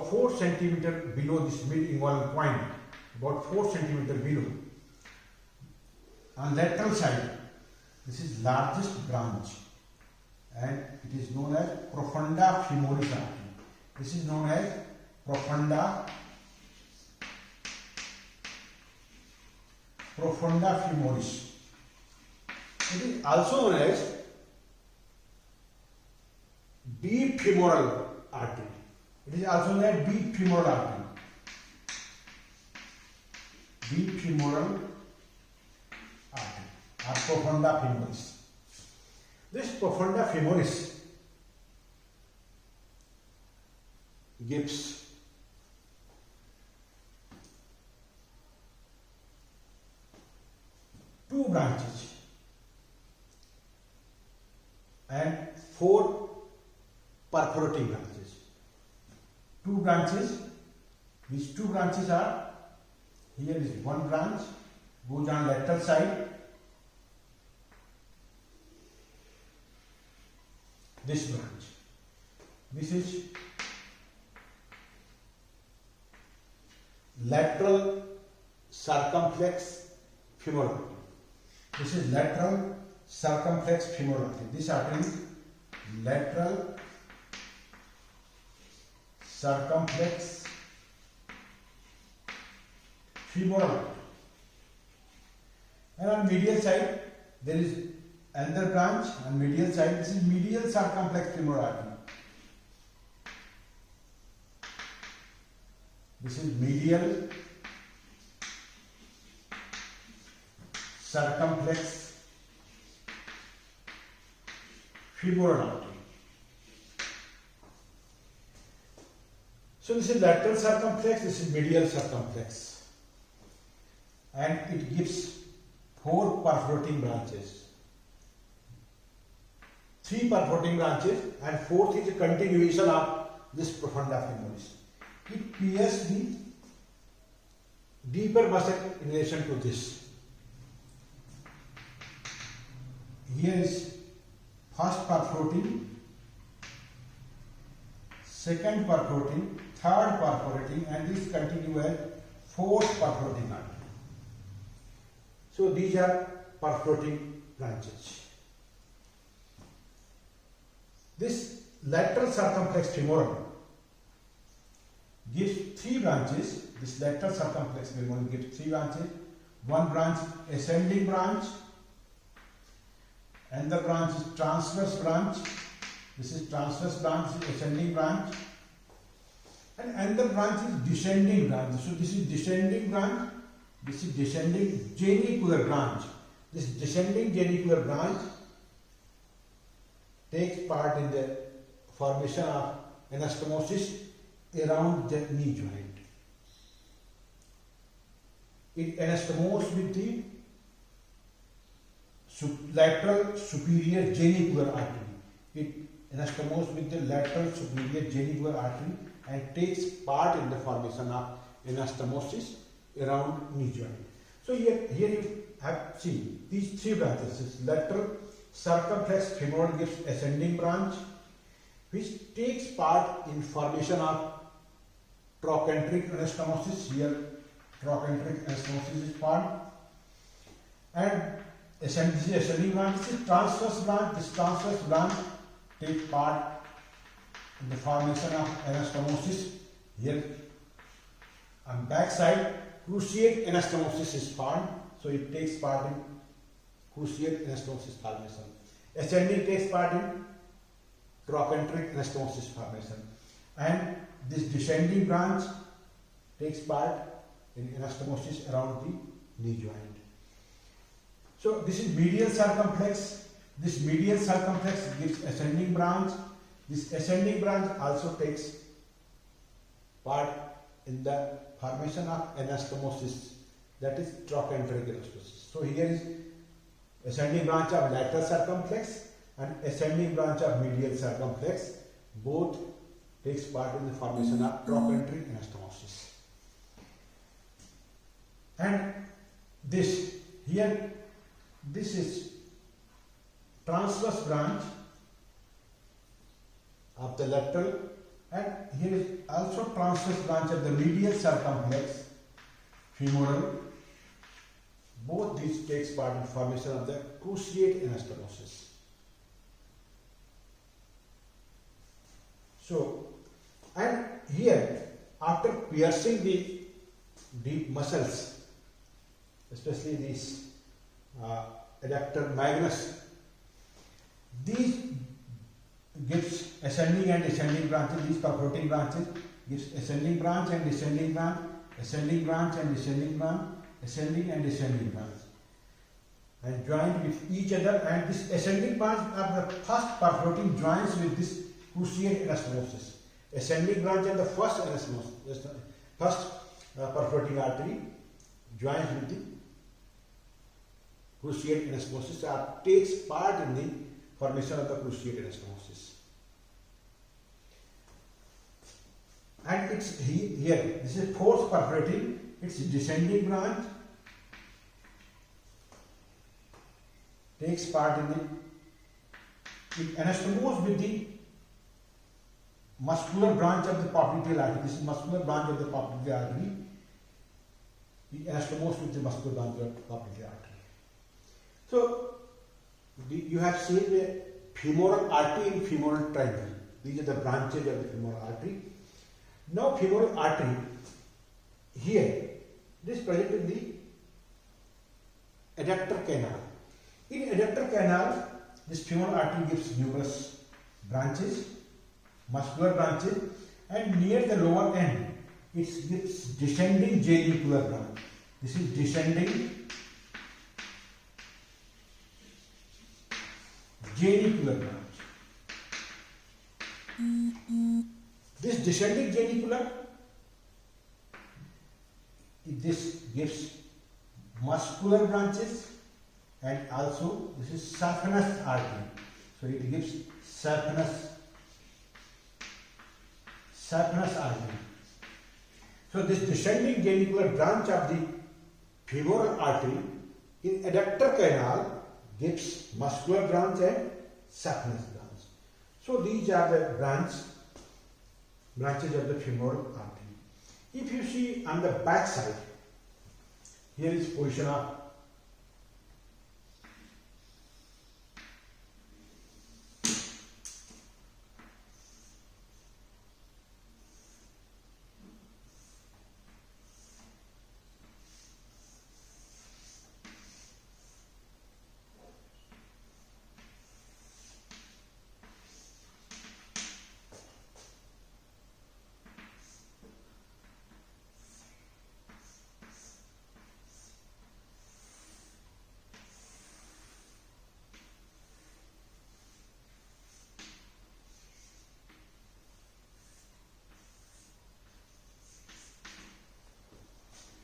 about 4 centimeter below this mid-inguinal point, about 4 centimeter below. On lateral side, this is largest branch and it is known as profunda femoris artery. This is known as profunda femoris. It is also known as deep femoral artery. It is also known as deep femoral artery. Deep femoral artery or profunda femoris. This profunda femoris gives two branches and 4 perforating branches. Two branches. These two branches are, here is one branch, goes on lateral side. This branch. This is lateral circumflex femoral artery. This is lateral circumflex femoral artery. This artery is lateral circumflex femoral artery. And on medial side there is another branch. On medial side, this is medial circumflex femoral artery. This is medial circumflex femoral artery. So this is lateral circumflex, this is medial circumflex, and it gives 4 perforating branches. 3 perforating branches and 4th is a continuation of this profunda femoris. It pierces the deeper muscle in relation to this. Here is first perforating, second perforating, third perforating, and this continue as 4th perforating artery. So these are perforating branches. This lateral circumflex femoral gives 3 branches. This lateral circumflex femoral gives 3 branches. One branch ascending branch, and the branch is transverse branch. This is transverse branch, this is ascending branch, and another branch is descending branch. So this is descending branch, this is descending genicular branch. This descending genicular branch takes part in the formation of anastomosis around the knee joint. It anastomoses with the lateral superior genicular artery. It anastomoses with the lateral superior genicular artery and takes part in the formation of anastomosis around knee joint. So here you have seen these 3 branches. This lateral circumflex femoral gives ascending branch, which takes part in formation of trochanteric anastomosis. Here trochanteric anastomosis is formed, and this is ascending branch. This is transverse branch. This transverse branch takes part in the formation of anastomosis. Here on back side, cruciate anastomosis is formed, so it takes part in cruciate anastomosis formation. Ascending takes part in trochanteric anastomosis formation, and this descending branch takes part in anastomosis around the knee joint. So this is medial circumflex. This medial circumflex gives ascending branch. This ascending branch also takes part in the formation of anastomosis, that is trochanteric anastomosis. So here is ascending branch of lateral circumflex and ascending branch of medial circumflex. Both takes part in the formation of trochanteric anastomosis. And this here, this is transverse branch of the lateral And here is also transverse branch of the medial circumflex femoral. Both these takes part in formation of the cruciate anastomosis. So, and here after piercing the deep muscles, especially these adductor magnus, these gives ascending and descending branches. These perforating branches gives ascending branch and descending branch, ascending branch and descending branch, ascending and descending branch, and joined with each other. And this ascending branch are the first perforating joins with this cruciate anastomosis. Ascending branch and the first anastomosis, first perforating artery joins with the cruciate anastomosis, or takes part in the formation of the cruciate anastomosis. And it's here, this is fourth perforating, it's descending branch, takes part in the, it anastomoses with the muscular branch of the popliteal artery. This is muscular branch of the popliteal artery. It anastomoses with the muscular branch of the popliteal artery. So, you have seen the femoral artery and femoral triangle. These are the branches of the femoral artery. Now, femoral artery, here, this is present in the adductor canal. In adductor canal, this femoral artery gives numerous branches, muscular branches, and near the lower end, it gives descending genicular branch. This is descending genicular branch. This descending genicular, this gives muscular branches, and also this is saphenous artery. So it gives saphenous artery. So this descending genicular branch of the femoral artery in adductor canal gives muscular branch and saphenous branch. So these are the branches of the femoral artery. If you see on the back side, here is position of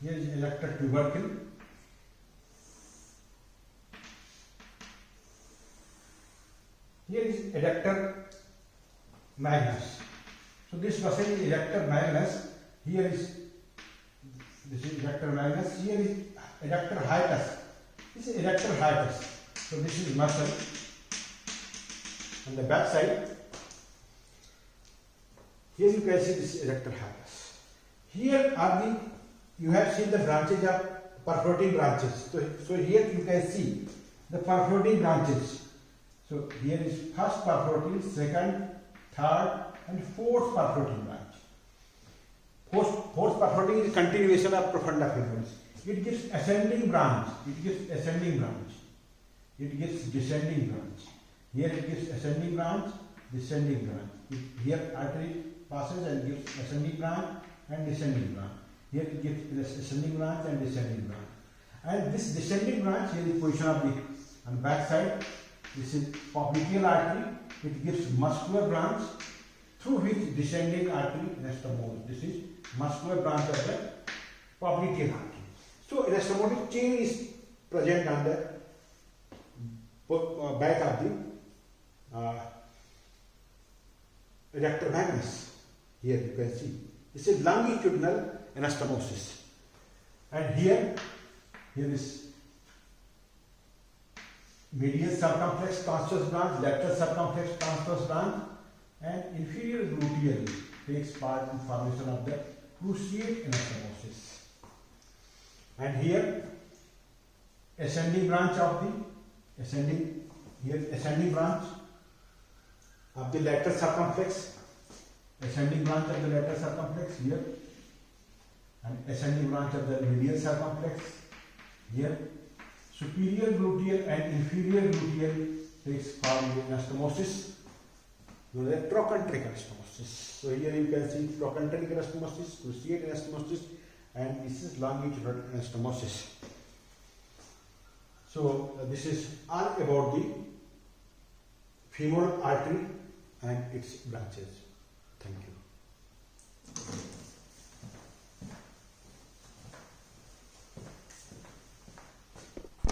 here is electric tubercle. Here is adductor magnus. So this muscle is adductor magnus. Here is this is adductor magnus. Here is adductor hiatus. This is adductor hiatus. So this is muscle on the back side. Here you can see this adductor hiatus. Here are the, you have seen the branches of perforating branches. So here you can see the perforating branches. So here is first perforating, second, third, and fourth perforating branch. Fourth perforating is continuation of profunda femoris. It gives ascending branch. It gives ascending branch. It gives descending branch. Here it gives ascending branch, descending branch. Here artery passes and gives ascending branch and descending branch. Here it gives ascending branch and descending branch. And this descending branch, here is position of the on the back side. This is popliteal artery. It gives muscular branch through which descending artery anastomoses. This is muscular branch of the popliteal artery. So anastomotic chain is present on the back of the adductor magnus. Here you can see. This is longitudinal anastomosis. And here is medial circumflex transverse branch, lateral circumflex transverse branch, and inferior gluteal takes part in formation of the cruciate anastomosis. And here ascending branch of the ascending branch of the lateral circumflex, ascending branch of the lateral circumflex here, and ascending branch of the medial circumflex here. Superior gluteal and inferior gluteal takes part in anastomosis, known as trochanteric anastomosis. So here you can see trochanteric anastomosis, cruciate anastomosis, and this is longitudinal anastomosis. So this is all about the femoral artery and its branches. Thank you.